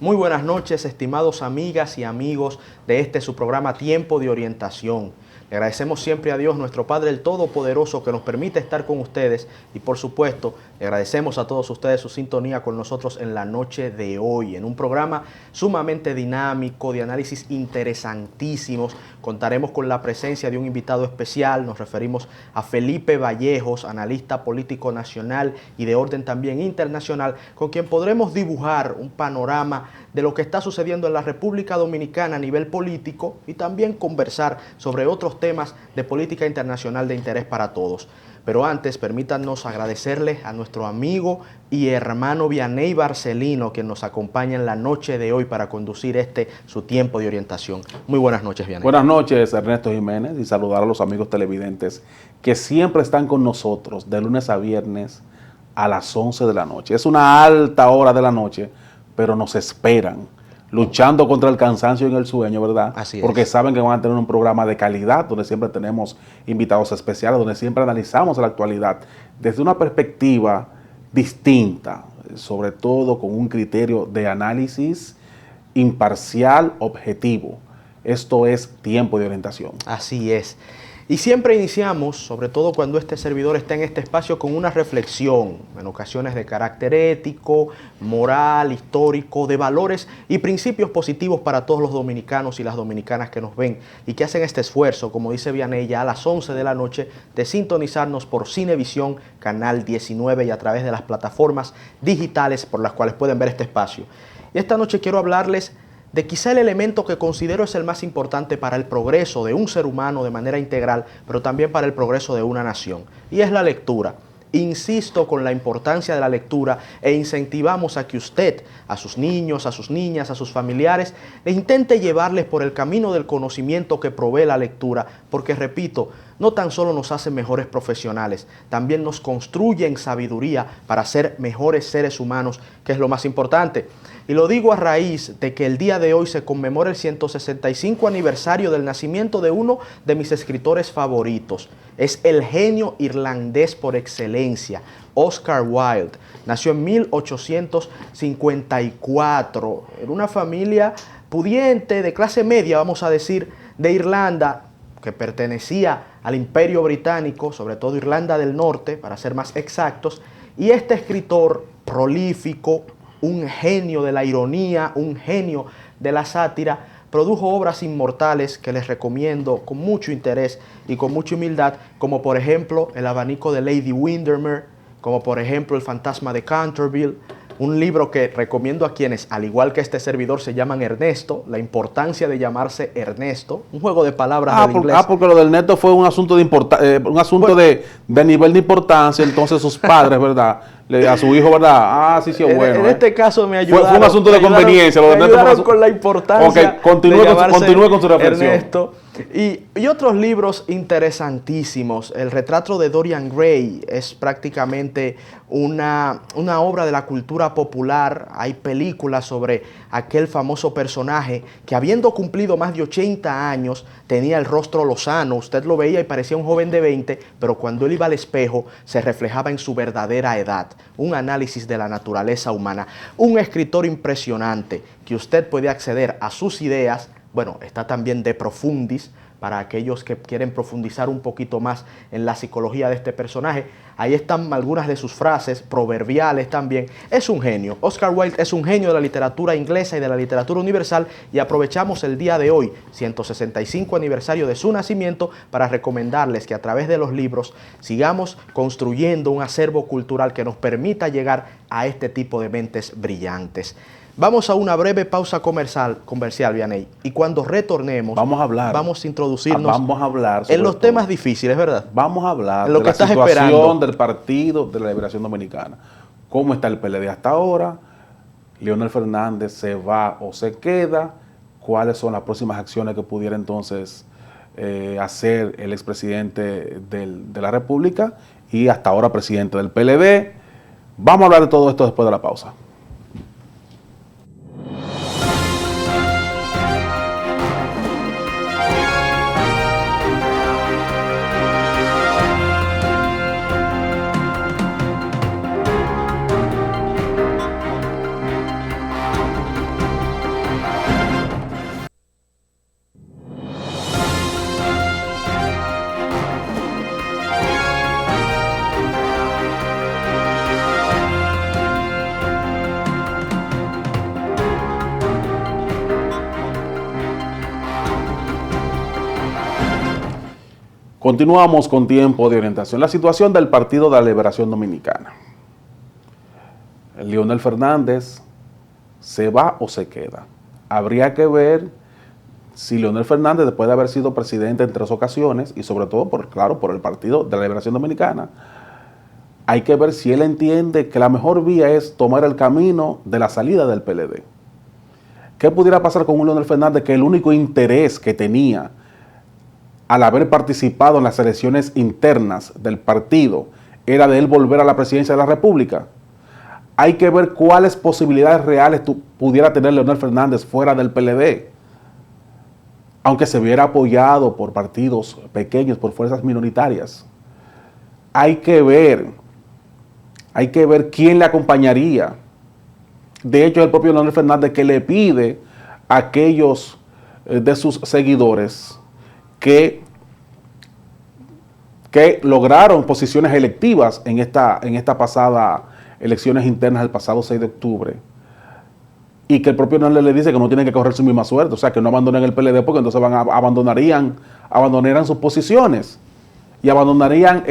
Muy buenas noches, estimados amigas y amigos de su programa Tiempo de Orientación. Le agradecemos siempre a Dios, nuestro Padre el Todopoderoso, que nos permite estar con ustedes y, por supuesto, le agradecemos a todos ustedes su sintonía con nosotros en la noche de hoy, en un programa sumamente dinámico, de análisis interesantísimos. Contaremos con la presencia de un invitado especial. Nos referimos a Felipe Vallejos, analista político nacional y de orden también internacional, con quien podremos dibujar un panorama de lo que está sucediendo en la República Dominicana a nivel político y también conversar sobre otros temas de política internacional de interés para todos. Pero antes, permítanos agradecerle a nuestro amigo y hermano Vianey Barcelino, quien nos acompaña en la noche de hoy para conducir su tiempo de orientación. Muy buenas noches, Vianey. Buenas noches, Ernesto Jiménez, y saludar a los amigos televidentes que siempre están con nosotros de lunes a viernes a las 11 de la noche. Es una alta hora de la noche, pero nos esperan, luchando contra el cansancio y el sueño, ¿verdad? Así es. Porque saben que van a tener un programa de calidad, donde siempre tenemos invitados especiales, donde siempre analizamos la actualidad desde una perspectiva distinta, sobre todo con un criterio de análisis imparcial, objetivo. Esto es Tiempo de Orientación. Así es. Y siempre iniciamos, sobre todo cuando este servidor está en este espacio, con una reflexión, en ocasiones de carácter ético, moral, histórico, de valores y principios positivos para todos los dominicanos y las dominicanas que nos ven y que hacen este esfuerzo, como dice Vianey, ya a las 11 de la noche, de sintonizarnos por Cinevisión, Canal 19 y a través de las plataformas digitales por las cuales pueden ver este espacio. Y esta noche quiero hablarles de quizá el elemento que considero es el más importante para el progreso de un ser humano de manera integral, pero también para el progreso de una nación, y es la lectura. Insisto con la importancia de la lectura e incentivamos a que usted, a sus niños, a sus niñas, a sus familiares, le intente llevarles por el camino del conocimiento que provee la lectura, porque repito, no tan solo nos hace mejores profesionales, también nos construye en sabiduría para ser mejores seres humanos, que es lo más importante. Y lo digo a raíz de que el día de hoy se conmemora el 165 aniversario del nacimiento de uno de mis escritores favoritos. Es el genio irlandés por excelencia, Oscar Wilde. Nació en 1854 en una familia pudiente, de clase media, vamos a decir, de Irlanda, que pertenecía al Imperio Británico, sobre todo Irlanda del Norte, para ser más exactos. Y este escritor prolífico, un genio de la ironía, un genio de la sátira, produjo obras inmortales que les recomiendo con mucho interés y con mucha humildad, como por ejemplo El abanico de Lady Windermere, como por ejemplo El fantasma de Canterville, un libro que recomiendo a quienes, al igual que este servidor, se llaman Ernesto, la importancia de llamarse Ernesto, un juego de palabras del inglés. Porque lo del Ernesto fue un asunto de nivel de importancia, entonces sus padres, ¿verdad? A su hijo, ¿verdad? Sí, bueno. En este caso me ayudaron. Fue un asunto de conveniencia. Me ayudaron con la importancia. Ok, continúe con su reflexión. Ernesto. Y otros libros interesantísimos. El retrato de Dorian Gray es prácticamente una obra de la cultura popular. Hay películas sobre aquel famoso personaje que, habiendo cumplido más de 80 años, tenía el rostro lozano. Usted lo veía y parecía un joven de 20, pero cuando él iba al espejo se reflejaba en su verdadera edad. Un análisis de la naturaleza humana. Un escritor impresionante que usted puede acceder a sus ideas. Bueno, está también De Profundis, para aquellos que quieren profundizar un poquito más en la psicología de este personaje. Ahí están algunas de sus frases, proverbiales también. Es un genio. Oscar Wilde es un genio de la literatura inglesa y de la literatura universal, y aprovechamos el día de hoy, 165 aniversario de su nacimiento, para recomendarles que a través de los libros sigamos construyendo un acervo cultural que nos permita llegar a este tipo de mentes brillantes. Vamos a una breve pausa comercial, Vianey, y cuando retornemos vamos a introducirnos en los temas difíciles, ¿verdad? Vamos a hablar de lo de que la estás situación esperando del Partido de la Liberación Dominicana. ¿Cómo está el PLD hasta ahora? ¿Leonel Fernández se va o se queda? ¿Cuáles son las próximas acciones que pudiera entonces hacer el expresidente de la República y hasta ahora presidente del PLD? Vamos a hablar de todo esto después de la pausa. Continuamos con tiempo de orientación. La situación del Partido de la Liberación Dominicana. Leonel Fernández se va o se queda. Habría que ver si Leonel Fernández, después de haber sido presidente en 3 ocasiones, y sobre todo, por el Partido de la Liberación Dominicana, hay que ver si él entiende que la mejor vía es tomar el camino de la salida del PLD. ¿Qué pudiera pasar con un Leonel Fernández que el único interés que tenía al haber participado en las elecciones internas del partido era de él volver a la presidencia de la República? Hay que ver cuáles posibilidades reales pudiera tener Leonel Fernández fuera del PLD. Aunque se viera apoyado por partidos pequeños, por fuerzas minoritarias. Hay que ver quién le acompañaría. De hecho, es el propio Leonel Fernández que le pide a aquellos de sus seguidores que lograron posiciones electivas en esta pasada elecciones internas del pasado 6 de octubre, y que el propio Leonel le dice que no tienen que correr su misma suerte, o sea, que no abandonen el PLD porque entonces abandonarían sus posiciones y abandonarían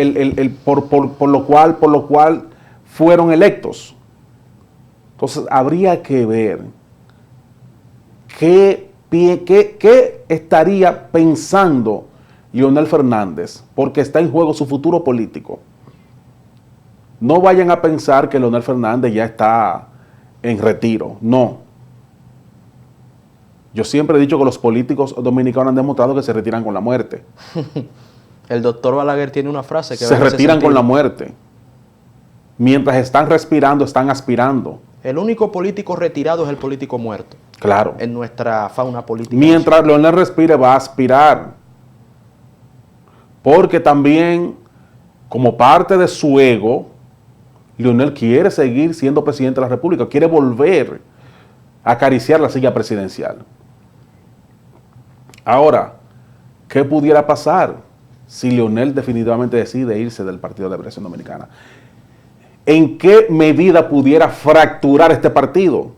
por lo cual fueron electos. Entonces, habría que ver qué estaría pensando Leonel Fernández, porque está en juego su futuro político. No vayan a pensar que Leonel Fernández ya está en retiro. No. Yo siempre he dicho que los políticos dominicanos han demostrado que se retiran con la muerte. El doctor Balaguer tiene una frase que se retiran con la muerte. Mientras están respirando, están aspirando. El único político retirado es el político muerto. Claro. En nuestra fauna política. Mientras Leonel respire, va a aspirar. Porque también, como parte de su ego, Leonel quiere seguir siendo presidente de la República, quiere volver a acariciar la silla presidencial. Ahora, ¿qué pudiera pasar si Leonel definitivamente decide irse del Partido de la Liberación Dominicana? ¿En qué medida pudiera fracturar este partido?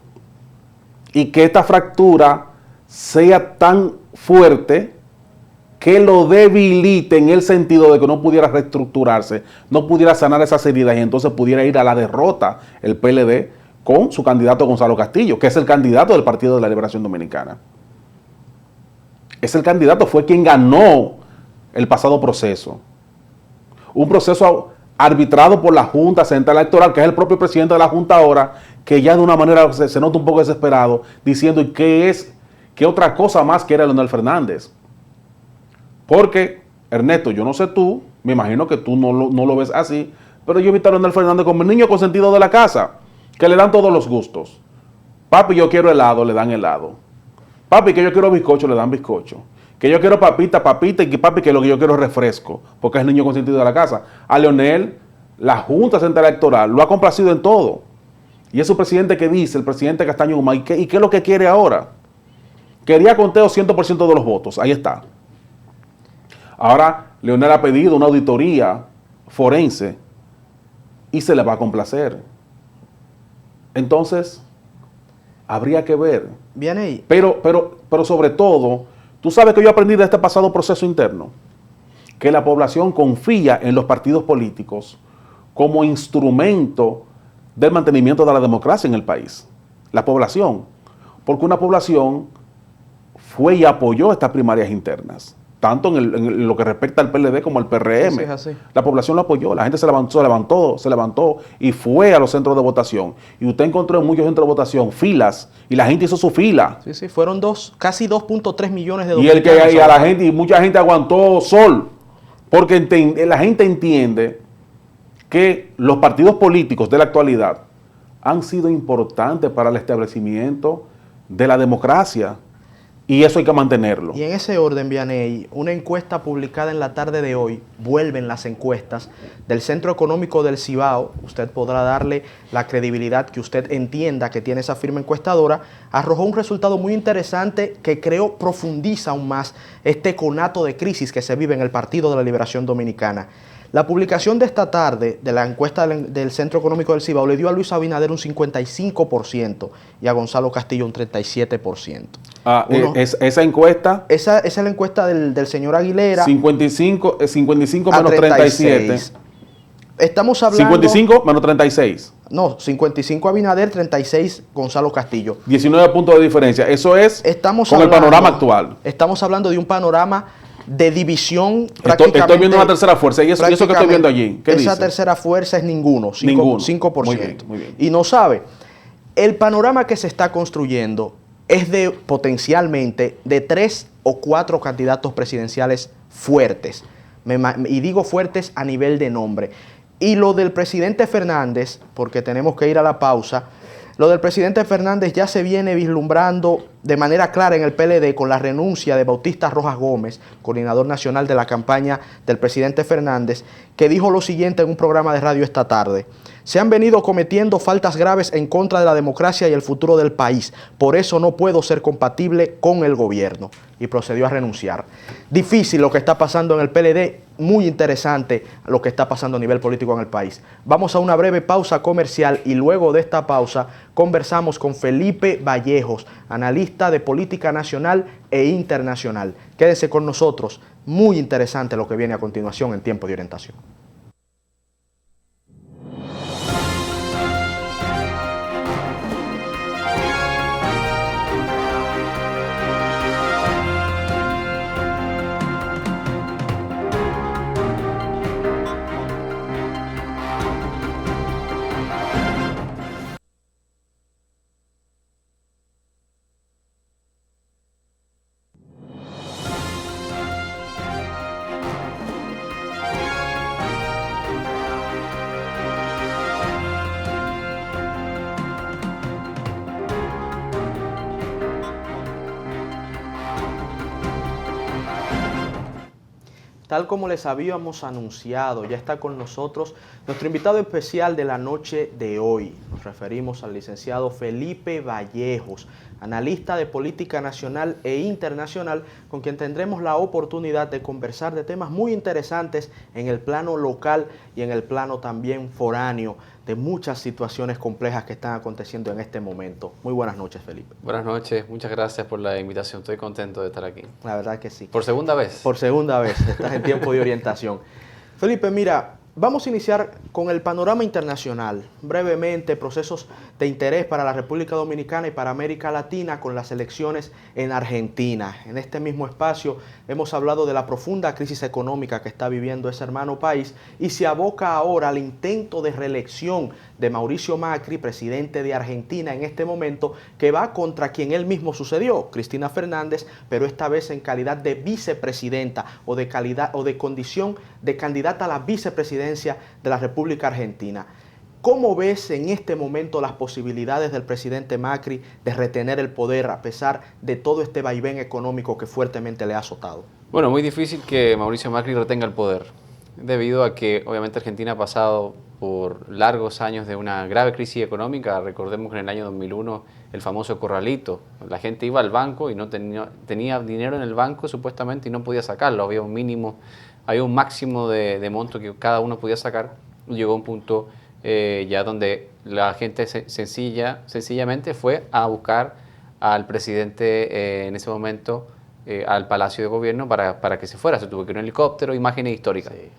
Y que esta fractura sea tan fuerte que lo debilite en el sentido de que no pudiera reestructurarse, no pudiera sanar esas heridas y entonces pudiera ir a la derrota el PLD con su candidato Gonzalo Castillo, que es el candidato del Partido de la Liberación Dominicana. Es el candidato, fue quien ganó el pasado proceso. Un proceso arbitrado por la Junta Central Electoral, que es el propio presidente de la Junta ahora, que ya de una manera se nota un poco desesperado, diciendo ¿qué otra cosa más quiere Leonel Fernández? Porque, Ernesto, yo no sé tú, me imagino que tú no lo ves así, pero yo he visto a Leonel Fernández como el niño consentido de la casa, que le dan todos los gustos. Papi, yo quiero helado, le dan helado. Papi, que yo quiero bizcocho, le dan bizcocho. Que yo quiero papita, y que papi, que lo que yo quiero es refresco, porque es el niño consentido de la casa. A Leonel, la Junta Central Electoral lo ha complacido en todo. Y es su presidente que dice, el presidente Castaño Humá, ¿y qué es lo que quiere ahora? Quería conteo 100% de los votos, ahí está. Ahora, Leonel ha pedido una auditoría forense y se le va a complacer. Entonces, habría que ver. Viene ahí. Pero sobre todo, tú sabes que yo aprendí de este pasado proceso interno, que la población confía en los partidos políticos como instrumento del mantenimiento de la democracia en el país. La población. Porque una población fue y apoyó estas primarias internas. Tanto en lo que respecta al PLD como al PRM. Sí, es así. La población lo apoyó, la gente se levantó y fue a los centros de votación. Y usted encontró en muchos centros de votación filas, y la gente hizo su fila. Sí, fueron casi 2.3 millones de dominicanos. Y mucha gente aguantó sol, porque la gente entiende que los partidos políticos de la actualidad han sido importantes para el establecimiento de la democracia. Y eso hay que mantenerlo. Y en ese orden, Vianey, una encuesta publicada en la tarde de hoy vuelven las encuestas del Centro Económico del Cibao. Usted podrá darle la credibilidad que usted entienda que tiene esa firma encuestadora. Arrojó un resultado muy interesante que creo profundiza aún más este conato de crisis que se vive en el Partido de la Liberación Dominicana. La publicación de esta tarde de la encuesta del Centro Económico del Cibao le dio a Luis Abinader un 55% y a Gonzalo Castillo un 37%. Esa encuesta... Esa es la encuesta del señor Aguilera. 55 menos 37. Estamos hablando... 55 menos 36. No, 55 Abinader, 36 Gonzalo Castillo. 19 puntos de diferencia. Eso es con el panorama actual. Estamos hablando de un panorama de división prácticamente. Estoy viendo una tercera fuerza. ¿Y eso que estoy viendo allí? ¿Qué dice? Esa tercera fuerza es ninguno. 5%. Muy bien, muy bien. Y no sabe, el panorama que se está construyendo es de potencialmente de 3 o 4 candidatos presidenciales fuertes. Y digo fuertes a nivel de nombre. Y lo del presidente Fernández, porque tenemos que ir a la pausa, lo del presidente Fernández ya se viene vislumbrando de manera clara en el PLD con la renuncia de Bautista Rojas Gómez, coordinador nacional de la campaña del presidente Fernández, que dijo lo siguiente en un programa de radio esta tarde: se han venido cometiendo faltas graves en contra de la democracia y el futuro del país. Por eso no puedo ser compatible con el gobierno. Y procedió a renunciar. Difícil lo que está pasando en el PLD, muy interesante lo que está pasando a nivel político en el país. Vamos a una breve pausa comercial y luego de esta pausa conversamos con Felipe Vallejos, analista de política nacional e internacional. Quédense con nosotros, muy interesante lo que viene a continuación en Tiempo de Orientación. Tal como les habíamos anunciado, ya está con nosotros nuestro invitado especial de la noche de hoy. Nos referimos al licenciado Felipe Vallejos, analista de política nacional e internacional, con quien tendremos la oportunidad de conversar de temas muy interesantes en el plano local y en el plano también foráneo, de muchas situaciones complejas que están aconteciendo en este momento. Muy buenas noches, Felipe. Buenas noches, muchas gracias por la invitación. Estoy contento de estar aquí. La verdad que sí. ¿Por segunda vez? Por segunda vez, estás en Tiempo de Orientación. Felipe, mira, vamos a iniciar con el panorama internacional. Brevemente, procesos de interés para la República Dominicana y para América Latina con las elecciones en Argentina. En este mismo espacio hemos hablado de la profunda crisis económica que está viviendo ese hermano país y se aboca ahora al intento de reelección de Mauricio Macri, presidente de Argentina en este momento, que va contra quien él mismo sucedió, Cristina Fernández, pero esta vez en calidad de vicepresidenta o de condición de candidata a la vicepresidencia de la República Argentina. ¿Cómo ves en este momento las posibilidades del presidente Macri de retener el poder a pesar de todo este vaivén económico que fuertemente le ha azotado? Bueno, muy difícil que Mauricio Macri retenga el poder, debido a que obviamente Argentina ha pasado por largos años de una grave crisis económica. Recordemos que en el año 2001 el famoso corralito, la gente iba al banco y no tenía dinero en el banco supuestamente y no podía sacarlo, había un mínimo, había un máximo de monto que cada uno podía sacar. Llegó a un punto ya donde la gente sencillamente fue a buscar al presidente en ese momento al Palacio de Gobierno para que se fuera. Se tuvo que ir en un helicóptero, imágenes históricas. Sí.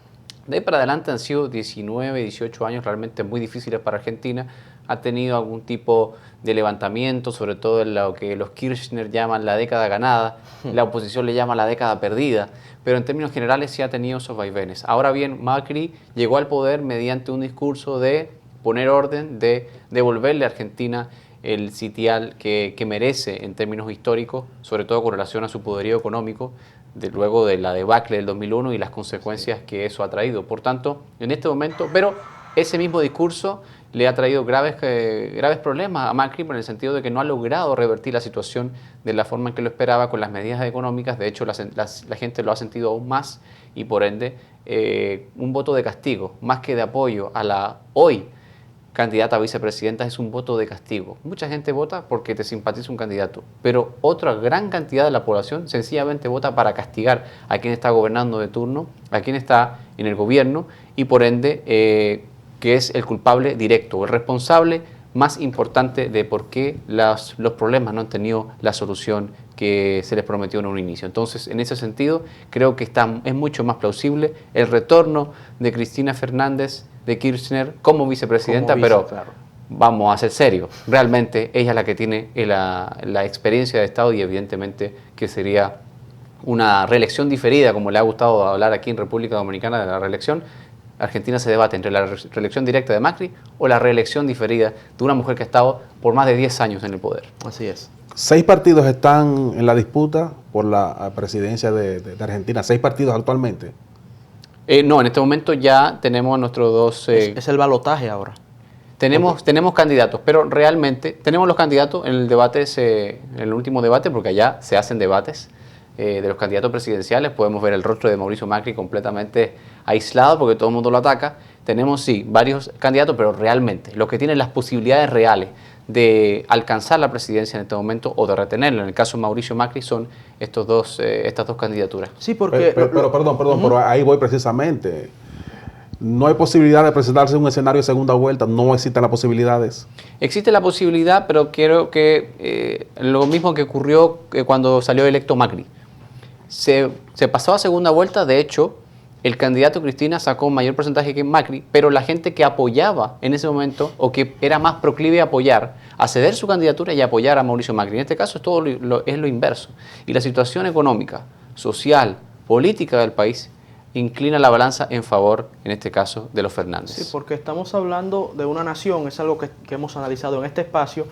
De ahí para adelante han sido 19, 18 años realmente muy difíciles para Argentina. Ha tenido algún tipo de levantamiento, sobre todo en lo que los Kirchner llaman la década ganada, la oposición le llama la década perdida, pero en términos generales sí ha tenido esos vaivenes. Ahora bien, Macri llegó al poder mediante un discurso de poner orden, de devolverle a Argentina el sitial que merece en términos históricos, sobre todo con relación a su poderío económico, luego de la debacle del 2001 y las consecuencias que eso ha traído. Por tanto, en este momento, pero ese mismo discurso le ha traído graves problemas a Macri, por el sentido de que no ha logrado revertir la situación de la forma en que lo esperaba con las medidas económicas. De hecho, la gente lo ha sentido aún más y por ende un voto de castigo, más que de apoyo a la hoy candidata a vicepresidenta, es un voto de castigo. Mucha gente vota porque te simpatiza un candidato, pero otra gran cantidad de la población sencillamente vota para castigar a quien está gobernando de turno, a quien está en el gobierno y por ende que es el culpable directo, el responsable más importante de por qué los problemas no han tenido la solución que se les prometió en un inicio. Entonces, en ese sentido, creo que es mucho más plausible el retorno de Cristina Fernández de Kirchner como vicepresidenta, pero claro. Vamos a ser serios, realmente ella es la que tiene la experiencia de Estado y evidentemente que sería una reelección diferida, como le ha gustado hablar aquí en República Dominicana de la reelección. Argentina se debate entre la reelección directa de Macri o la reelección diferida de una mujer que ha estado por más de 10 años en el poder. Así es. 6 partidos están en la disputa por la presidencia de Argentina. 6 partidos actualmente. No, en este momento ya tenemos nuestros dos... es el balotaje ahora. Tenemos candidatos, pero realmente tenemos los candidatos en el debate, en el último debate, porque allá se hacen debates de los candidatos presidenciales. Podemos ver el rostro de Mauricio Macri completamente aislado porque todo el mundo lo ataca. Tenemos, sí, varios candidatos, pero realmente los que tienen las posibilidades reales de alcanzar la presidencia en este momento o de retenerla, en el caso de Mauricio Macri, son estas dos candidaturas. Sí, porque... Pero ahí voy precisamente. No hay posibilidad de presentarse en un escenario de segunda vuelta, no existen las posibilidades. Existe la posibilidad, pero creo que lo mismo que ocurrió cuando salió electo Macri. Se pasó a segunda vuelta, de hecho, el candidato Cristina sacó un mayor porcentaje que Macri, pero la gente que apoyaba en ese momento, o que era más proclive a apoyar, a ceder su candidatura y apoyar a Mauricio Macri. En este caso es lo inverso. Y la situación económica, social, política del país inclina la balanza en favor, en este caso, de los Fernández. Sí, porque estamos hablando de una nación, es algo que hemos analizado en este espacio,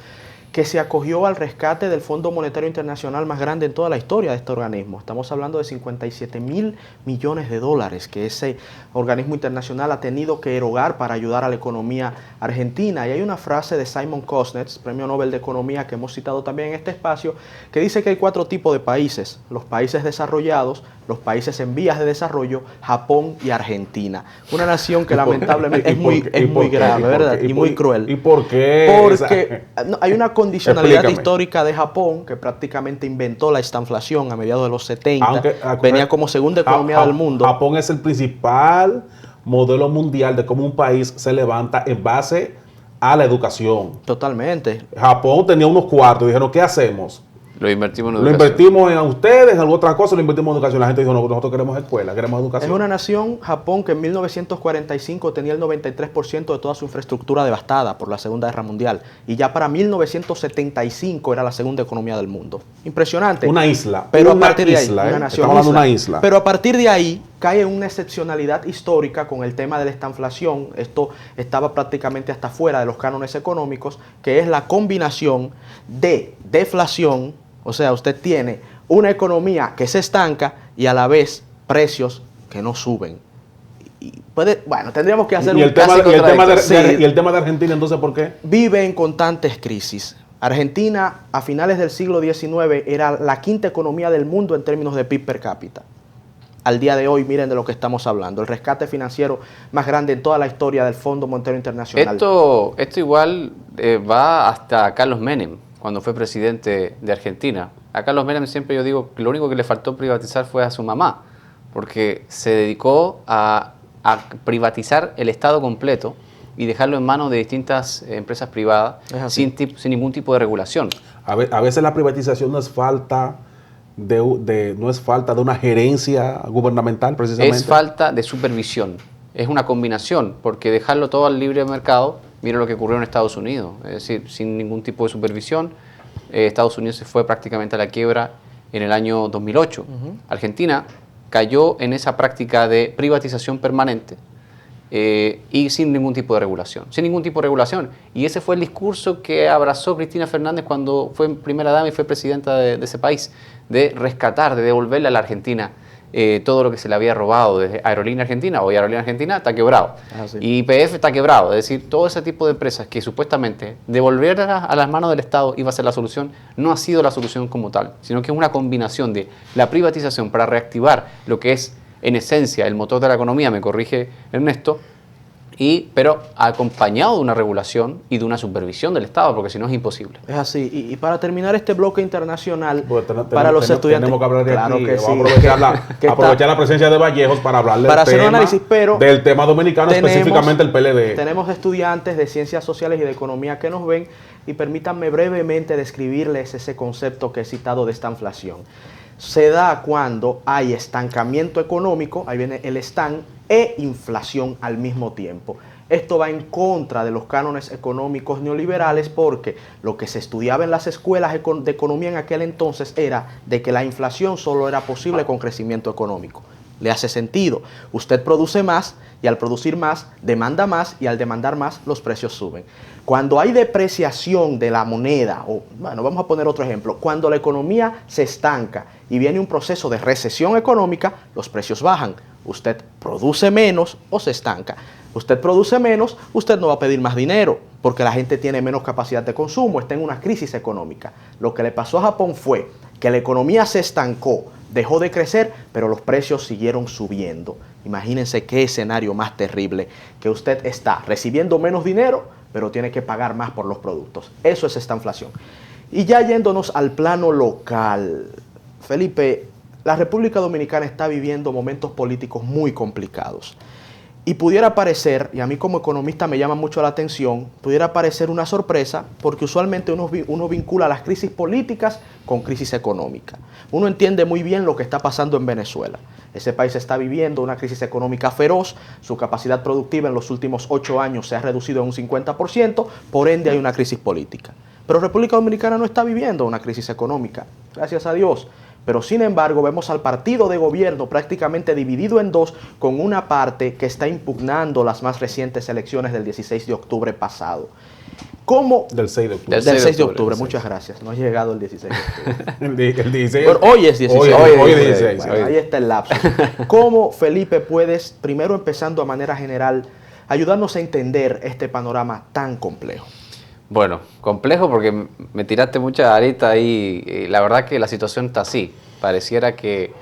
que se acogió al rescate del Fondo Monetario Internacional más grande en toda la historia de este organismo. Estamos hablando de 57.000 millones de dólares que ese organismo internacional ha tenido que erogar para ayudar a la economía argentina. Y hay una frase de Simon Kuznets, Premio Nobel de Economía, que hemos citado también en este espacio, que dice que hay 4 tipos de países: los países desarrollados, los países en vías de desarrollo, Japón y Argentina. Una nación que lamentablemente es muy grave, ¿verdad? Y muy cruel. ¿Y por qué? Porque hay una condicionalidad Explícame. histórica de Japón, que prácticamente inventó la estanflación a mediados de los 70. Venía como segunda economía del mundo. Japón es el principal modelo mundial de cómo un país se levanta en base a la educación. Totalmente. Japón tenía unos cuartos y dijeron, ¿qué hacemos? Lo invertimos en Lo educación. invertimos en ustedes, en otra cosa, lo invertimos en educación. La gente dijo, no, nosotros queremos escuela, queremos educación. Es una nación, Japón, que en 1945 tenía el 93% de toda su infraestructura devastada por la Segunda Guerra Mundial. Y ya para 1975 era la segunda economía del mundo. Impresionante. Una isla. Pero una a partir de ahí, isla, una nación, Estamos hablando de una isla. Pero a partir de ahí cae en una excepcionalidad histórica con el tema de la estanflación. Esto estaba prácticamente hasta fuera de los cánones económicos, que es la combinación de deflación. O sea, usted tiene una economía que se estanca y a la vez precios que no suben. Bueno, tendríamos que hacer ¿Y el tema de Sí. Argentina, entonces, por qué? Vive en constantes crisis. Argentina, a finales del siglo XIX, era la 5ª economía del mundo en términos de PIB per cápita. Al día de hoy, miren de lo que estamos hablando. El rescate financiero más grande en toda la historia del Fondo Monetario Internacional. Esto igual va hasta Carlos Menem, cuando fue presidente de Argentina. A Carlos Menem siempre yo digo que lo único que le faltó privatizar fue a su mamá, porque se dedicó a privatizar el Estado completo y dejarlo en manos de distintas empresas privadas sin ningún tipo de regulación. A veces la privatización no es falta de una gerencia gubernamental, precisamente. Es falta de supervisión. Es una combinación, porque dejarlo todo al libre mercado, mira lo que ocurrió en Estados Unidos, es decir, sin ningún tipo de supervisión. Estados Unidos se fue prácticamente a la quiebra en el año 2008. Argentina cayó en esa práctica de privatización permanente y sin ningún tipo de regulación. Sin ningún tipo de regulación. Y ese fue el discurso que abrazó Cristina Fernández cuando fue primera dama y fue presidenta de ese país, de rescatar, de devolverle a la Argentina todo lo que se le había robado desde Aerolínea Argentina. Hoy Aerolínea Argentina está quebrado. Y YPF está quebrado. Es decir, todo ese tipo de empresas que supuestamente devolverlas a las manos del Estado iba a ser la solución, no ha sido la solución como tal, sino que es una combinación de la privatización para reactivar lo que es en esencia el motor de la economía, me corrige Ernesto, pero acompañado de una regulación y de una supervisión del Estado, porque si no es imposible. Es así. Y para terminar este bloque internacional, Pues para los estudiantes... Tenemos que hablar de claro aquí. que sí. Vamos a aprovechar la presencia de Vallejos para hablarle para hacer un análisis, pero del tema dominicano, específicamente el PLD. Tenemos estudiantes de Ciencias Sociales y de Economía que nos ven, y permítanme brevemente describirles ese concepto que he citado de esta inflación. Se da cuando hay estancamiento económico, ahí viene el stand, e inflación al mismo tiempo. Esto va en contra de los cánones económicos neoliberales, porque lo que se estudiaba en las escuelas de economía en aquel entonces era de que la inflación solo era posible con crecimiento económico. Le hace sentido. Usted produce más y al producir más, demanda más y al demandar más, los precios suben. Cuando hay depreciación de la moneda, o bueno, vamos a poner otro ejemplo, cuando la economía se estanca y viene un proceso de recesión económica, los precios bajan. Usted produce menos o se estanca. Usted produce menos, usted no va a pedir más dinero porque la gente tiene menos capacidad de consumo, está en una crisis económica. Lo que le pasó a Japón fue que la economía se estancó, dejó de crecer, pero los precios siguieron subiendo. Imagínense qué escenario más terrible, que usted está recibiendo menos dinero, pero tiene que pagar más por los productos. Eso es esta inflación. Y ya yéndonos al plano local, Felipe, la República Dominicana está viviendo momentos políticos muy complicados. Y pudiera parecer, y a mí como economista me llama mucho la atención, pudiera parecer una sorpresa, porque usualmente uno vincula las crisis políticas con crisis económica. Uno entiende muy bien lo que está pasando en Venezuela. Ese país está viviendo una crisis económica feroz, su capacidad productiva en los últimos 8 años se ha reducido en un 50%, por ende hay una crisis política. Pero República Dominicana no está viviendo una crisis económica, gracias a Dios. Pero sin embargo vemos al partido de gobierno prácticamente dividido en dos, con una parte que está impugnando las más recientes elecciones del 16 de octubre pasado. ¿Cómo? Del 6 de octubre. Del 6 de octubre, muchas gracias. No ha llegado el 16 de octubre. El 16. Bueno, hoy es 16. Hoy es 16. Bueno, ahí está el lapso. ¿Cómo, Felipe, puedes, primero empezando a manera general, ayudarnos a entender este panorama tan complejo? Bueno, complejo porque me tiraste mucha areta ahí. La verdad que la situación está así. Pareciera que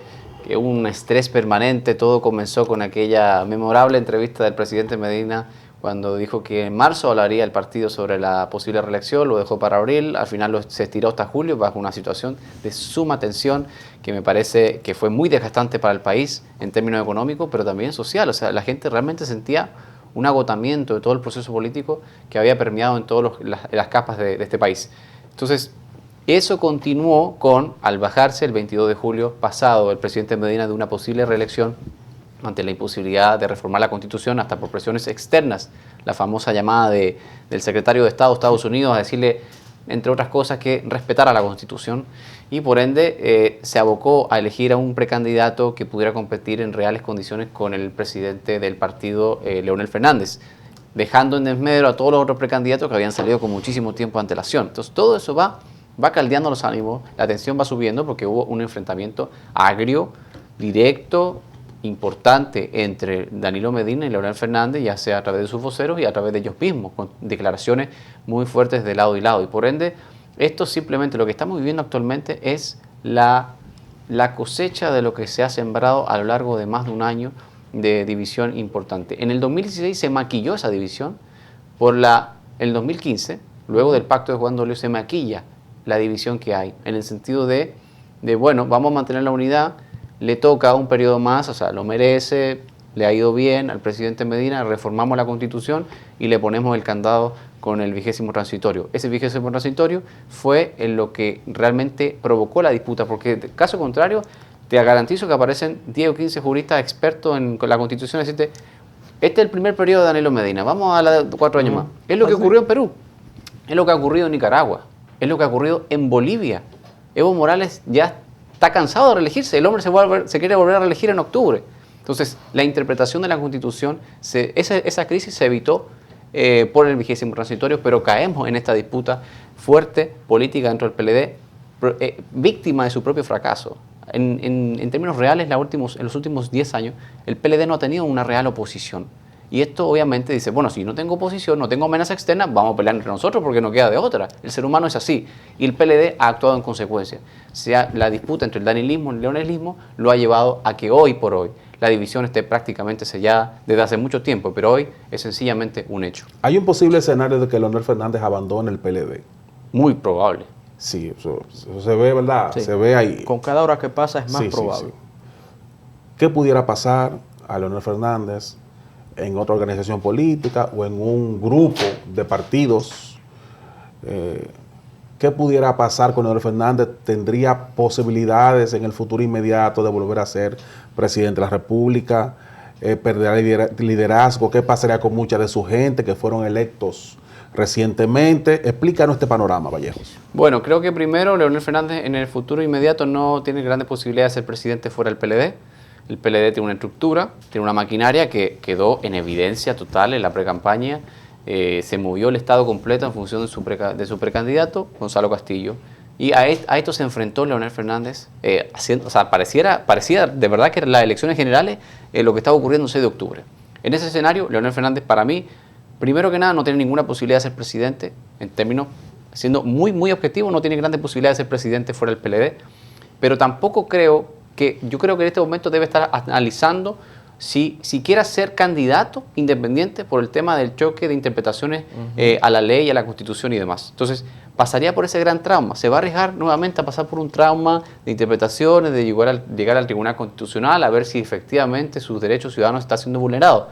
hubo un estrés permanente. Todo comenzó con aquella memorable entrevista del presidente Medina cuando dijo que en marzo hablaría el partido sobre la posible reelección. Lo dejó para abril. Al final se estiró hasta julio bajo una situación de suma tensión que me parece que fue muy desgastante para el país en términos económicos, pero también social. O sea, la gente realmente sentía un agotamiento de todo el proceso político que había permeado en todas las capas de este país. Entonces, eso continuó al bajarse el 22 de julio pasado el presidente Medina de una posible reelección ante la imposibilidad de reformar la Constitución hasta por presiones externas, la famosa llamada del secretario de Estado de Estados Unidos a decirle, entre otras cosas, que respetara la Constitución, y por ende se abocó a elegir a un precandidato que pudiera competir en reales condiciones con el presidente del partido, Leonel Fernández, dejando en desmedro a todos los otros precandidatos que habían salido con muchísimo tiempo de antelación. Entonces todo eso va caldeando los ánimos, la tensión va subiendo porque hubo un enfrentamiento agrio, directo, importante entre Danilo Medina y Leonel Fernández, ya sea a través de sus voceros y a través de ellos mismos, con declaraciones muy fuertes de lado y lado. Y por ende, esto simplemente, lo que estamos viviendo actualmente es la cosecha de lo que se ha sembrado a lo largo de más de un año de división importante. En el 2016 se maquilló esa división, el 2015, luego del pacto de Juan Dolio, se maquilla la división que hay, en el sentido de bueno, vamos a mantener la unidad, le toca un periodo más, o sea, lo merece, le ha ido bien al presidente Medina, reformamos la Constitución y le ponemos el candado con el 20º transitorio. Ese 20º transitorio fue en lo que realmente provocó la disputa, porque de caso contrario, te garantizo que aparecen 10 o 15 juristas expertos en la Constitución y decirte, este es el primer periodo de Danilo Medina, vamos a la 4 años más. Es lo que ocurrió en Perú, es lo que ha ocurrido en Nicaragua, es lo que ha ocurrido en Bolivia. Evo Morales ya está cansado de reelegirse, el hombre se quiere volver a reelegir en octubre. Entonces, la interpretación de la Constitución, esa crisis se evitó por el 20º transitorio, pero caemos en esta disputa fuerte política dentro del PLD, víctima de su propio fracaso. En términos reales, en los últimos 10 años, el PLD no ha tenido una real oposición. Y esto obviamente dice, bueno, si no tengo oposición, no tengo amenaza externa, vamos a pelear entre nosotros porque no queda de otra. El ser humano es así. Y el PLD ha actuado en consecuencia. La disputa entre el danilismo y el leonelismo lo ha llevado a que hoy por hoy la división esté prácticamente sellada desde hace mucho tiempo, pero hoy es sencillamente un hecho. ¿Hay un posible escenario de que Leonel Fernández abandone el PLD? Muy probable. Sí, eso se ve, ¿verdad? Sí. Se ve ahí. Con cada hora que pasa es más Sí, sí, probable. sí. ¿Qué pudiera pasar a Leonel Fernández en otra organización política o en un grupo de partidos? ¿Qué pudiera pasar con Leonel Fernández? ¿Tendría posibilidades en el futuro inmediato de volver a ser presidente de la República? ¿Perderá liderazgo? ¿Qué pasaría con mucha de su gente que fueron electos recientemente? Explícanos este panorama, Vallejos. Bueno, creo que primero Leonel Fernández en el futuro inmediato no tiene grandes posibilidades de ser presidente fuera del PLD. El PLD tiene una estructura, tiene una maquinaria que quedó en evidencia total en la precampaña. Se movió el Estado completo en función de su precandidato, Gonzalo Castillo. Y a esto se enfrentó Leonel Fernández, parecía de verdad que las elecciones generales lo que estaba ocurriendo el 6 de octubre. En ese escenario, Leonel Fernández, para mí, primero que nada, no tiene ninguna posibilidad de ser presidente, en términos, siendo muy objetivo, no tiene grandes posibilidades de ser presidente fuera del PLD, pero tampoco yo creo que en este momento debe estar analizando si quiera ser candidato independiente por el tema del choque de interpretaciones a la ley, a la Constitución y demás. Entonces, pasaría por ese gran trauma. Se va a arriesgar nuevamente a pasar por un trauma de interpretaciones, de llegar al Tribunal Constitucional a ver si efectivamente sus derechos ciudadanos están siendo vulnerados.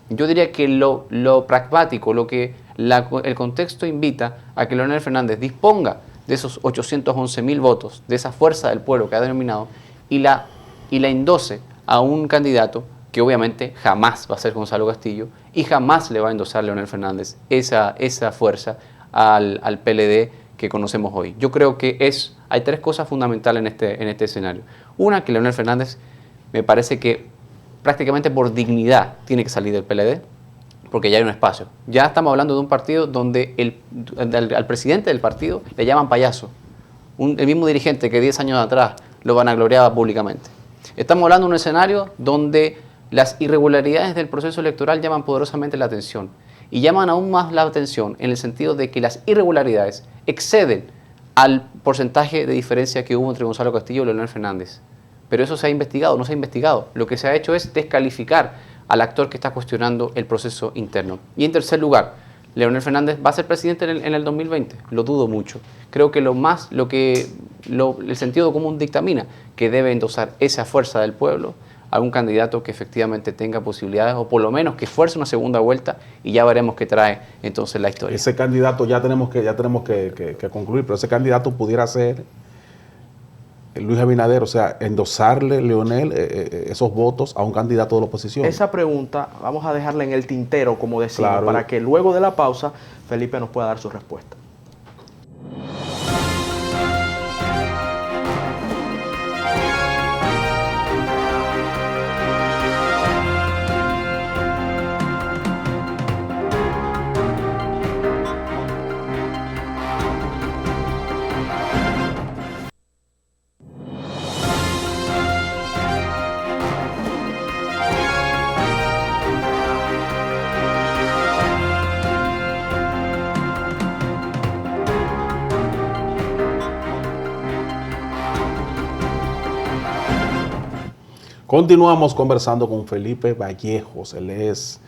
Yo diría que lo pragmático, el contexto invita a que Leonel Fernández disponga de esos 811.000 votos, de esa fuerza del pueblo que ha denominado, y la endose a un candidato que obviamente jamás va a ser Gonzalo Castillo y jamás le va a endosar Leonel Fernández esa fuerza al PLD que conocemos hoy. Yo creo que hay tres cosas fundamentales en este escenario. Una, que Leonel Fernández me parece que prácticamente por dignidad tiene que salir del PLD, porque ya hay un espacio. Ya estamos hablando de un partido donde al presidente del partido le llaman payaso. El mismo dirigente que 10 años atrás lo vanagloriaba públicamente. Estamos hablando de un escenario donde las irregularidades del proceso electoral llaman poderosamente la atención. Y llaman aún más la atención en el sentido de que las irregularidades exceden al porcentaje de diferencia que hubo entre Gonzalo Castillo y Leonel Fernández. Pero eso se ha investigado, no se ha investigado. Lo que se ha hecho es descalificar al actor que está cuestionando el proceso interno. Y en tercer lugar, Leonel Fernández va a ser presidente en el 2020. Lo dudo mucho. Creo que el sentido común dictamina que debe endosar esa fuerza del pueblo a un candidato que efectivamente tenga posibilidades, o por lo menos que esfuerce una segunda vuelta, y ya veremos qué trae entonces la historia. Ese candidato ya tenemos que concluir, pero ese candidato pudiera ser Luis Abinader, o sea, endosarle, Leonel, esos votos a un candidato de la oposición. Esa pregunta vamos a dejarla en el tintero, como decimos, Claro. para que luego de la pausa Felipe nos pueda dar su respuesta. Continuamos conversando con Felipe Vallejos. Él es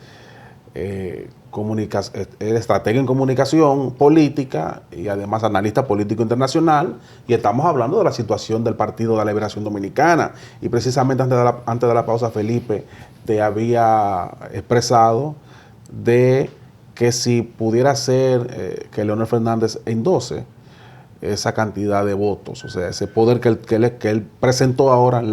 estratega en comunicación política y además analista político internacional, y estamos hablando de la situación del Partido de la Liberación Dominicana. Y precisamente antes de la pausa, Felipe te había expresado de que si pudiera ser que Leonel Fernández endose esa cantidad de votos, o sea, ese poder que él presentó ahora en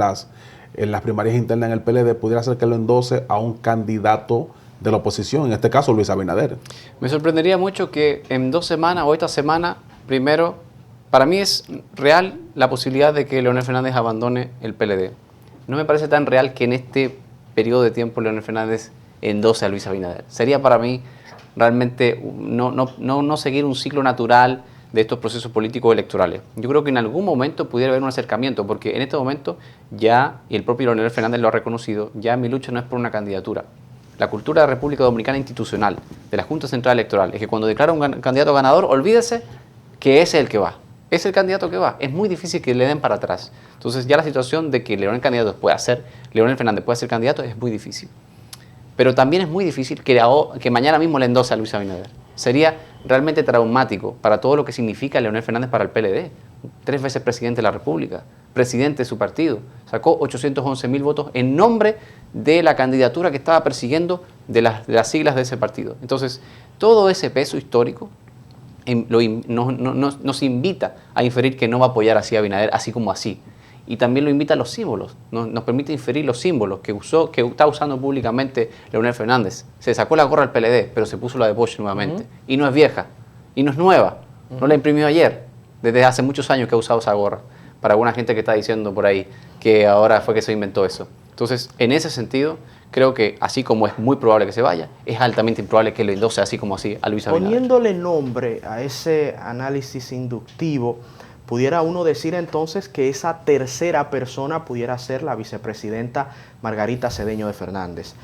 las primarias internas en el PLD, pudiera ser que lo endose a un candidato de la oposición, en este caso Luis Abinader. Me sorprendería mucho que en 2 semanas o esta semana, primero, para mí es real la posibilidad de que Leonel Fernández abandone el PLD. No me parece tan real que en este periodo de tiempo Leonel Fernández endose a Luis Abinader. Sería para mí realmente no seguir un ciclo natural de estos procesos políticos electorales. Yo creo que en algún momento pudiera haber un acercamiento, porque en este momento ya, y el propio Leonel Fernández lo ha reconocido, ya mi lucha no es por una candidatura. La cultura de la República Dominicana institucional, de la Junta Central Electoral, es que cuando declara un candidato ganador, olvídese que ese es el que va. es el candidato que va. Es muy difícil que le den para atrás. Entonces ya la situación de que Leonel Fernández pueda ser candidato es muy difícil. Pero también es muy difícil que mañana mismo le endose a Luis Abinader. Sería realmente traumático para todo lo que significa Leonel Fernández para el PLD. 3 veces presidente de la República, presidente de su partido. Sacó 811.000 votos en nombre de la candidatura que estaba persiguiendo de las siglas de ese partido. Entonces, todo ese peso histórico nos invita a inferir que no va a apoyar así a Abinader, así como así. Y también lo invita a los símbolos, nos permite inferir los símbolos que está usando públicamente Leonel Fernández. Se sacó la gorra al PLD, pero se puso la de Bosch nuevamente. Y no es vieja, y no es nueva, no la imprimió ayer, desde hace muchos años que ha usado esa gorra, para alguna gente que está diciendo por ahí que ahora fue que se inventó eso. Entonces, en ese sentido, creo que así como es muy probable que se vaya, es altamente improbable que le endose así como así a Luis Abinader. Poniéndole nombre a ese análisis inductivo, pudiera uno decir entonces que esa tercera persona pudiera ser la vicepresidenta Margarita Cedeño de Fernández.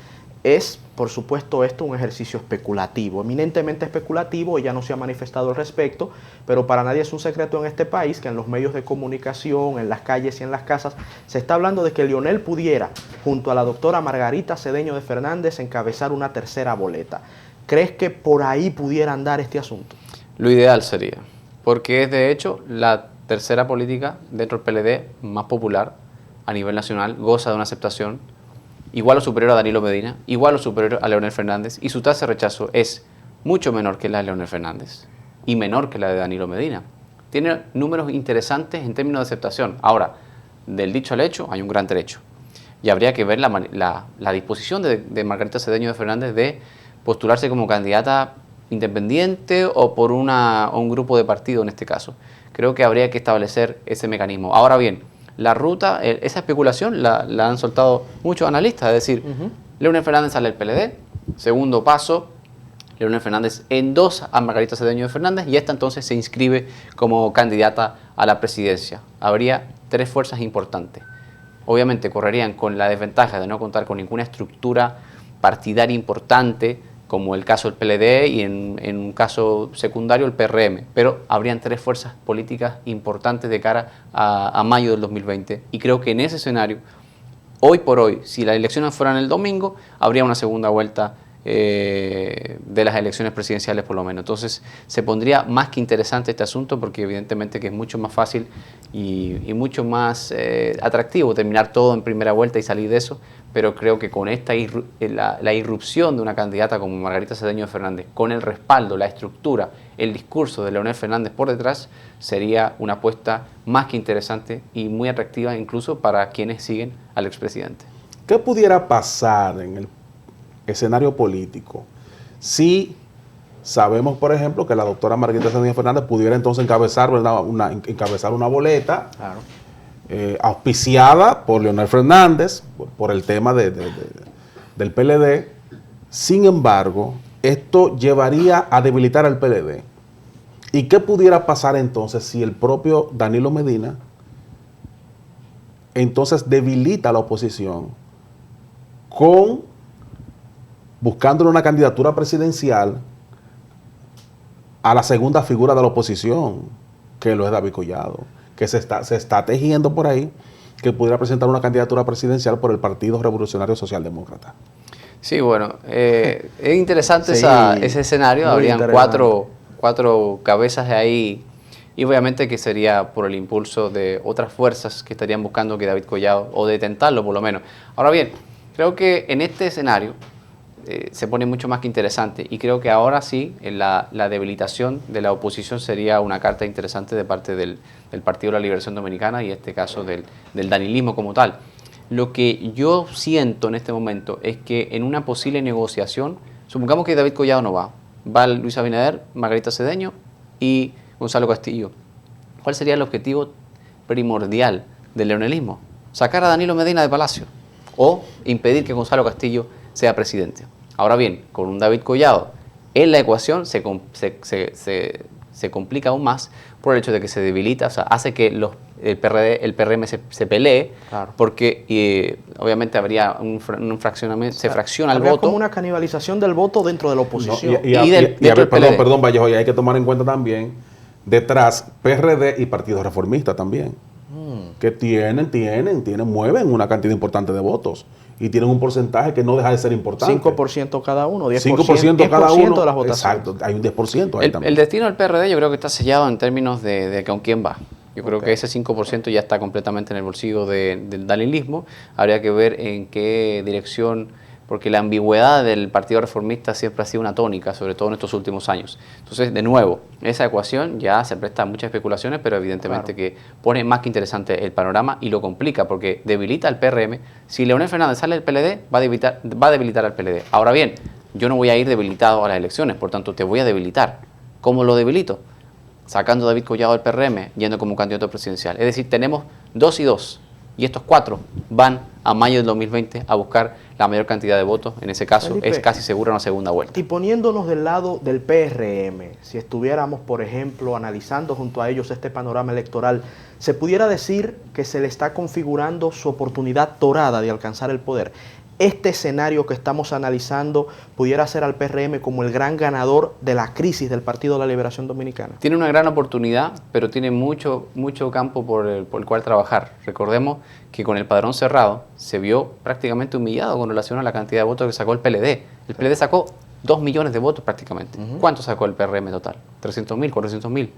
Es, por supuesto, esto un ejercicio especulativo, eminentemente especulativo, ella no se ha manifestado al respecto, pero para nadie es un secreto en este país que en los medios de comunicación, en las calles y en las casas, se está hablando de que Leonel pudiera, junto a la doctora Margarita Cedeño de Fernández, encabezar una tercera boleta. ¿Crees que por ahí pudiera andar este asunto? Lo ideal sería, porque es de hecho la tercera política dentro del PLD más popular a nivel nacional, goza de una aceptación igual o superior a Danilo Medina, igual o superior a Leonel Fernández, y su tasa de rechazo es mucho menor que la de Leonel Fernández y menor que la de Danilo Medina. Tiene números interesantes en términos de aceptación. Ahora, del dicho al hecho hay un gran trecho. Y habría que ver la disposición de Margarita Cedeño de Fernández de postularse como candidata independiente o por un grupo de partido en este caso. Creo que habría que establecer ese mecanismo. Ahora bien, la ruta, esa especulación la han soltado muchos analistas, es decir, Leonel Fernández sale del PLD, segundo paso, Leonel Fernández endosa a Margarita Cedeño de Fernández y esta entonces se inscribe como candidata a la presidencia. Habría 3 fuerzas importantes. Obviamente correrían con la desventaja de no contar con ninguna estructura partidaria importante, como el caso del PLD y en un caso secundario el PRM, pero habrían 3 fuerzas políticas importantes de cara a mayo del 2020 y creo que en ese escenario, hoy por hoy, si las elecciones fueran el domingo, habría una segunda vuelta de las elecciones presidenciales por lo menos. Entonces se pondría más que interesante este asunto porque evidentemente que es mucho más fácil y mucho más atractivo terminar todo en primera vuelta y salir de eso, pero creo que con la irrupción de una candidata como Margarita Cedeño Fernández, con el respaldo, la estructura, el discurso de Leonel Fernández por detrás, sería una apuesta más que interesante y muy atractiva incluso para quienes siguen al expresidente. ¿Qué pudiera pasar en el escenario político si sabemos, por ejemplo, que la doctora Margarita Cedeño Fernández pudiera entonces encabezar una boleta? Claro. Auspiciada por Leonel Fernández, por el tema del PLD. Sin embargo, esto llevaría a debilitar al PLD. ¿Y qué pudiera pasar entonces si el propio Danilo Medina entonces debilita a la oposición buscándole una candidatura presidencial a la segunda figura de la oposición, que lo es David Collado, que se está tejiendo por ahí, que pudiera presentar una candidatura presidencial por el Partido Revolucionario Socialdemócrata? Sí, bueno, es interesante Sí, ese escenario. Habrían cuatro cabezas de ahí y obviamente que sería por el impulso de otras fuerzas que estarían buscando que David Collado, o de tentarlo por lo menos. Ahora bien, creo que en este escenario se pone mucho más que interesante y creo que ahora sí la debilitación de la oposición sería una carta interesante de parte del Partido de la Liberación Dominicana y en este caso del danilismo como tal. Lo que yo siento en este momento es que en una posible negociación, supongamos que David Collado no va Luis Abinader, Margarita Cedeño y Gonzalo Castillo. ¿Cuál sería el objetivo primordial del leonelismo? Sacar a Danilo Medina de Palacio o impedir que Gonzalo Castillo sea presidente. Ahora bien, con un David Collado en la ecuación se complica aún más por el hecho de que se debilita, o sea, hace que el PRM se pelee, claro, porque obviamente habría un fraccionamiento, se fracciona el voto. Como una canibalización del voto dentro de la oposición. Perdón, Vallejo, y hay que tomar en cuenta también detrás PRD y Partido Reformista también, que mueven una cantidad importante de votos y tienen un porcentaje que no deja de ser importante. 5% cada uno, 10%, 5% cada uno de las votaciones. Exacto, hay un 10% ahí también. El destino del PRD yo creo que está sellado en términos de con quién va. Yo creo que ese 5% ya está completamente en el bolsillo del dalinismo. Habría que ver en qué dirección, porque la ambigüedad del Partido Reformista siempre ha sido una tónica, sobre todo en estos últimos años. Entonces, de nuevo, esa ecuación ya se presta a muchas especulaciones, pero evidentemente que pone más que interesante el panorama y lo complica, porque debilita al PRM. Si Leonel Fernández sale del PLD, va a debilitar al PLD. Ahora bien, yo no voy a ir debilitado a las elecciones, por tanto, te voy a debilitar. ¿Cómo lo debilito? Sacando a David Collado del PRM, yendo como candidato presidencial. Es decir, tenemos 2 y 2, y estos 4 van a mayo del 2020 a buscar la mayor cantidad de votos. En ese caso, Felipe, es casi segura una segunda vuelta. Y poniéndonos del lado del PRM, si estuviéramos, por ejemplo, analizando junto a ellos este panorama electoral, ¿se pudiera decir que se le está configurando su oportunidad dorada de alcanzar el poder? Este escenario que estamos analizando pudiera ser al PRM como el gran ganador de la crisis del Partido de la Liberación Dominicana. Tiene una gran oportunidad, pero tiene mucho campo por el cual trabajar. Recordemos que con el padrón cerrado se vio prácticamente humillado con relación a la cantidad de votos que sacó el PLD. El PLD sacó 2 millones de votos prácticamente. ¿Cuánto sacó el PRM total? 300.000, 400.000.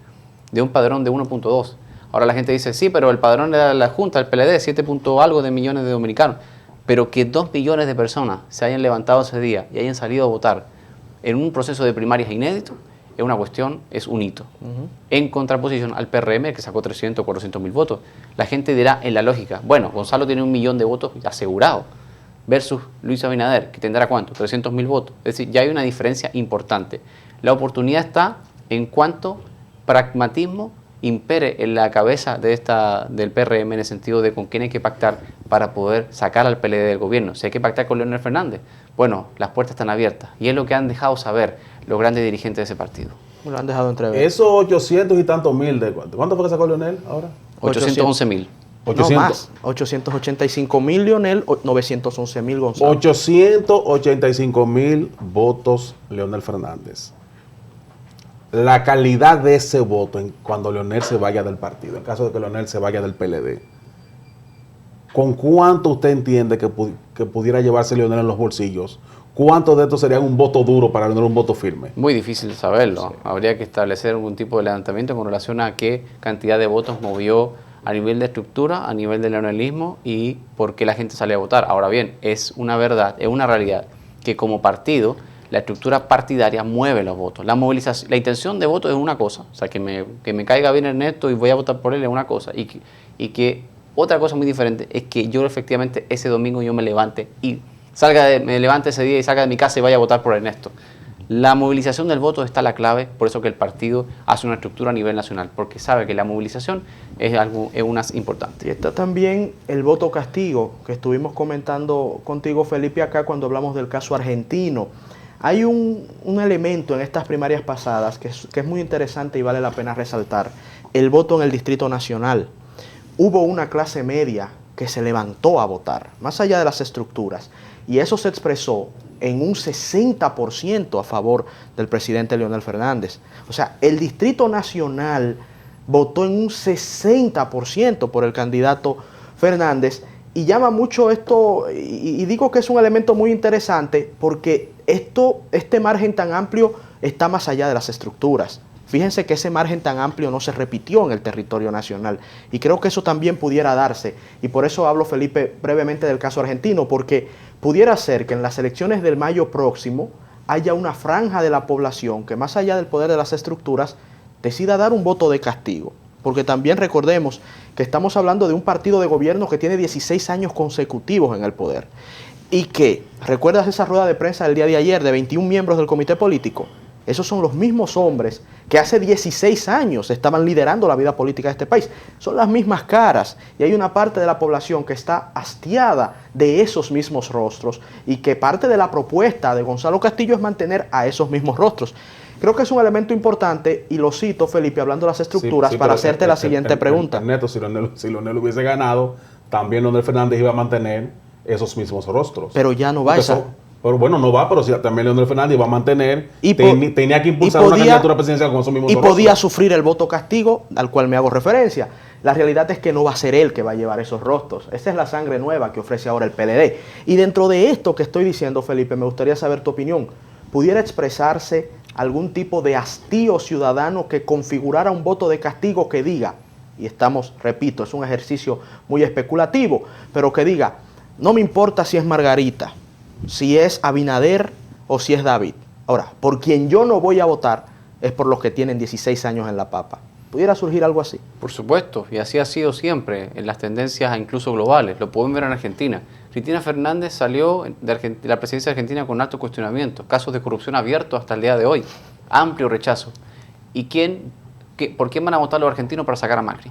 De un padrón de 1.2. Ahora la gente dice, sí, pero el padrón de la Junta, el PLD, 7 punto algo de millones de dominicanos. Pero que 2 millones de personas se hayan levantado ese día y hayan salido a votar en un proceso de primarias inédito, es una cuestión, es un hito. En contraposición al PRM, que sacó 300 o 400 mil votos. La gente dirá en la lógica, bueno, Gonzalo tiene 1 millón de votos asegurado, versus Luis Abinader, que tendrá ¿cuánto? 300 mil votos. Es decir, ya hay una diferencia importante. La oportunidad está en cuanto pragmatismo impere en la cabeza del PRM, en el sentido de con quién hay que pactar para poder sacar al PLD del gobierno. Si hay que pactar con Leonel Fernández, bueno, las puertas están abiertas. Y es lo que han dejado saber los grandes dirigentes de ese partido. Lo han dejado entrever. Esos 800 y tantos mil, ¿cuánto fue que sacó Leonel ahora? 811.000. 800. No más, 885.000 Leonel, 911.000 Gonzalo. 885.000 votos Leonel Fernández. La calidad de ese voto cuando Leonel se vaya del partido, en caso de que Leonel se vaya del PLD, ¿con cuánto usted entiende que pudiera llevarse Leonel en los bolsillos? ¿Cuántos de estos serían un voto duro para Leonel, un voto firme? Muy difícil saberlo. Sí. Habría que establecer algún tipo de levantamiento con relación a qué cantidad de votos movió a nivel de estructura, a nivel del leonelismo y por qué la gente sale a votar. Ahora bien, es una verdad, es una realidad que como partido la estructura partidaria mueve los votos. La movilización, la intención de voto es una cosa, o sea, que me caiga bien Ernesto y voy a votar por él es una cosa, y que otra cosa muy diferente es que yo efectivamente ese domingo yo me levante y me levante ese día y salga de mi casa y vaya a votar por Ernesto. La movilización del voto está la clave, por eso que el partido hace una estructura a nivel nacional, porque sabe que la movilización es una importante. Y está también el voto castigo, que estuvimos comentando contigo, Felipe, acá cuando hablamos del caso argentino. Hay un elemento en estas primarias pasadas que es muy interesante y vale la pena resaltar. El voto en el Distrito Nacional. Hubo una clase media que se levantó a votar, más allá de las estructuras, y eso se expresó en un 60% a favor del presidente Leonel Fernández. O sea, el Distrito Nacional votó en un 60% por el candidato Fernández, y llama mucho esto, y digo que es un elemento muy interesante, porque este margen tan amplio está más allá de las estructuras. Fíjense que ese margen tan amplio no se repitió en el territorio nacional, y creo que eso también pudiera darse, y por eso hablo, Felipe, brevemente del caso argentino, porque pudiera ser que en las elecciones del mayo próximo haya una franja de la población que, más allá del poder de las estructuras, decida dar un voto de castigo. Porque también recordemos que estamos hablando de un partido de gobierno que tiene 16 años consecutivos en el poder. Y que, ¿recuerdas esa rueda de prensa del día de ayer de 21 miembros del comité político? Esos son los mismos hombres que hace 16 años estaban liderando la vida política de este país. Son las mismas caras, y hay una parte de la población que está hastiada de esos mismos rostros, y que parte de la propuesta de Gonzalo Castillo es mantener a esos mismos rostros. Creo que es un elemento importante, y lo cito, Felipe, hablando de las estructuras, para hacerte la siguiente pregunta. Neto, si Leonel hubiese ganado, también Leonel Fernández iba a mantener esos mismos rostros. Pero ya no va esa. Pero bueno, no va, pero si también Leonel Fernández va a mantener, Y tenía que impulsar podía, una candidatura presidencial con esos mismos y rostros. podía sufrir el voto castigo al cual me hago referencia. La realidad es que no va a ser él que va a llevar esos rostros. Esa es la sangre nueva que ofrece ahora el PLD. Y dentro de esto que estoy diciendo, Felipe, me gustaría saber tu opinión. ¿Pudiera expresarse algún tipo de hastío ciudadano que configurara un voto de castigo que diga, y estamos, repito, es un ejercicio muy especulativo, pero que diga, no me importa si es Margarita, si es Abinader o si es David. Ahora, por quien yo no voy a votar es por los que tienen 16 años en la papa. ¿Pudiera surgir algo así? Por supuesto, y así ha sido siempre en las tendencias incluso globales. Lo pueden ver en Argentina. Cristina Fernández salió de la presidencia de Argentina con alto cuestionamiento, casos de corrupción abiertos hasta el día de hoy, amplio rechazo. ¿Y por quién van a votar los argentinos para sacar a Macri?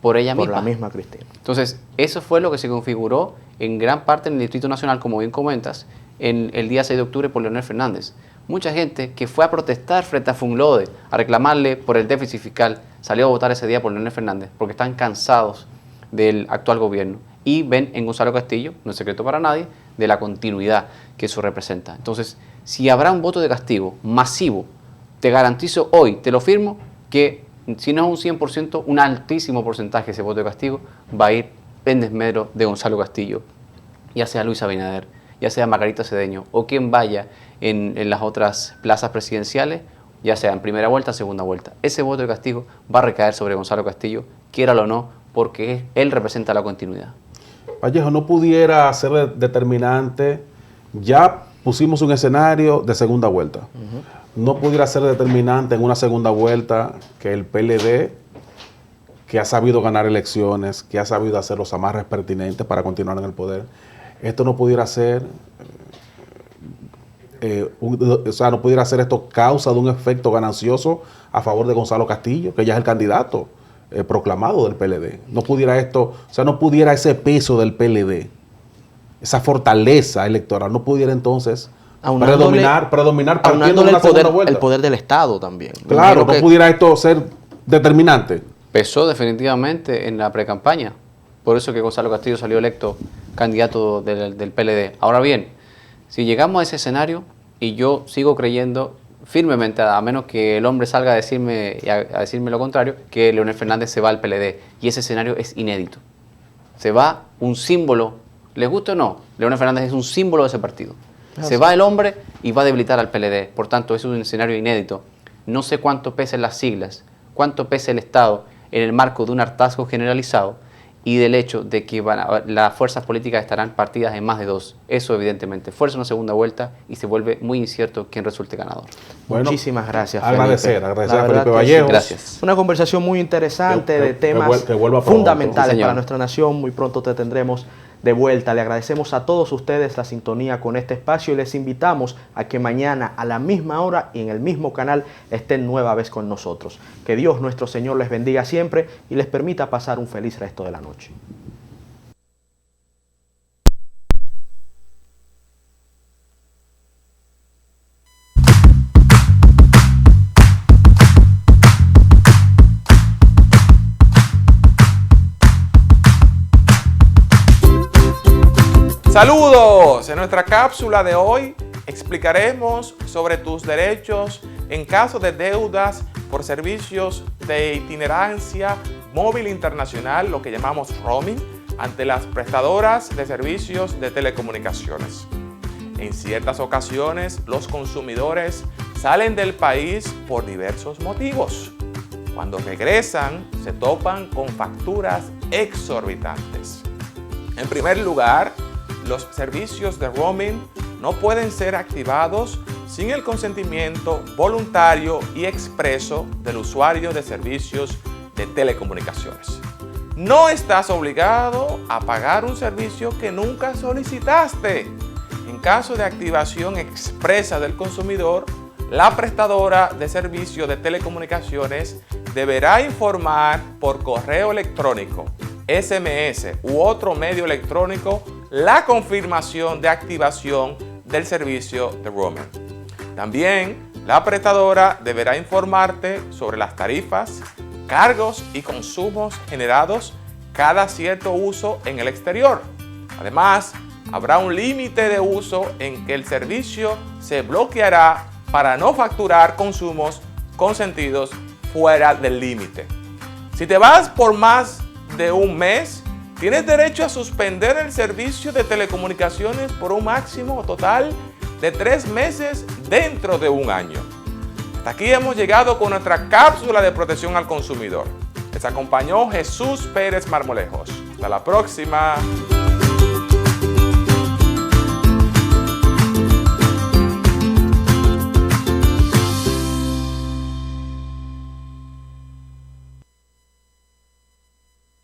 Por ella misma. Por la misma Cristina. Entonces, eso fue lo que se configuró en gran parte en el Distrito Nacional, como bien comentas, en el día 6 de octubre por Leonel Fernández. Mucha gente que fue a protestar frente a Funglode, a reclamarle por el déficit fiscal, salió a votar ese día por Leonel Fernández, porque están cansados del actual gobierno y ven en Gonzalo Castillo, no es secreto para nadie, de la continuidad que eso representa. Entonces, si habrá un voto de castigo masivo, te garantizo hoy, te lo firmo, que si no es un 100%, un altísimo porcentaje de ese voto de castigo va a ir en desmedro de Gonzalo Castillo, ya sea Luis Abinader, ya sea Margarita Cedeño o quien vaya en las otras plazas presidenciales, ya sea en primera vuelta o segunda vuelta. Ese voto de castigo va a recaer sobre Gonzalo Castillo, quiéralo o no, porque él representa la continuidad. Vallejo, no pudiera ser determinante, ya pusimos un escenario de segunda vuelta, no pudiera ser determinante en una segunda vuelta que el PLD, que ha sabido ganar elecciones, que ha sabido hacer los amarres pertinentes para continuar en el poder, esto no pudiera ser, no pudiera ser esto causa de un efecto ganancioso a favor de Gonzalo Castillo, que ya es el candidato proclamado del PLD. No pudiera esto, no pudiera ese peso del PLD, esa fortaleza electoral, no pudiera entonces predominar partiendo de una segunda vuelta. El poder del Estado también. Claro, no pudiera esto ser determinante. Pesó definitivamente en la precampaña. Por eso que Gonzalo Castillo salió electo candidato del PLD. Ahora bien, si llegamos a ese escenario, y yo sigo creyendo firmemente, a menos que el hombre salga a decirme lo contrario, que Leonel Fernández se va al PLD. Y ese escenario es inédito. Se va un símbolo, les guste o no, Leonel Fernández es un símbolo de ese partido. Se va el hombre y va a debilitar al PLD. Por tanto, es un escenario inédito. No sé cuánto pesen las siglas, cuánto pese el Estado en el marco de un hartazgo generalizado y del hecho de que las fuerzas políticas estarán partidas en más de dos. Eso evidentemente fuerza una segunda vuelta y se vuelve muy incierto quién resulte ganador. Bueno, muchísimas gracias, agradecer a Felipe Vallejo. Gracias. Una conversación muy interesante de temas fundamentales para nuestra nación. Muy pronto te tendremos de vuelta. Le agradecemos a todos ustedes la sintonía con este espacio y les invitamos a que mañana a la misma hora y en el mismo canal estén nueva vez con nosotros. Que Dios nuestro Señor les bendiga siempre y les permita pasar un feliz resto de la noche. Saludos, en nuestra cápsula de hoy explicaremos sobre tus derechos en caso de deudas por servicios de itinerancia móvil internacional, lo que llamamos roaming, ante las prestadoras de servicios de telecomunicaciones. En ciertas ocasiones, los consumidores salen del país por diversos motivos. Cuando regresan, se topan con facturas exorbitantes. En primer lugar, los servicios de roaming no pueden ser activados sin el consentimiento voluntario y expreso del usuario de servicios de telecomunicaciones. No estás obligado a pagar un servicio que nunca solicitaste. En caso de activación expresa del consumidor, la prestadora de servicio de telecomunicaciones deberá informar por correo electrónico, SMS u otro medio electrónico la confirmación de activación del servicio de roaming. También, la prestadora deberá informarte sobre las tarifas, cargos y consumos generados cada cierto uso en el exterior. Además, habrá un límite de uso en que el servicio se bloqueará para no facturar consumos consentidos fuera del límite. Si te vas por más de un mes, tienes derecho a suspender el servicio de telecomunicaciones por un máximo total de 3 meses dentro de un año. Hasta aquí hemos llegado con nuestra cápsula de protección al consumidor. Les acompañó Jesús Pérez Marmolejos. Hasta la próxima.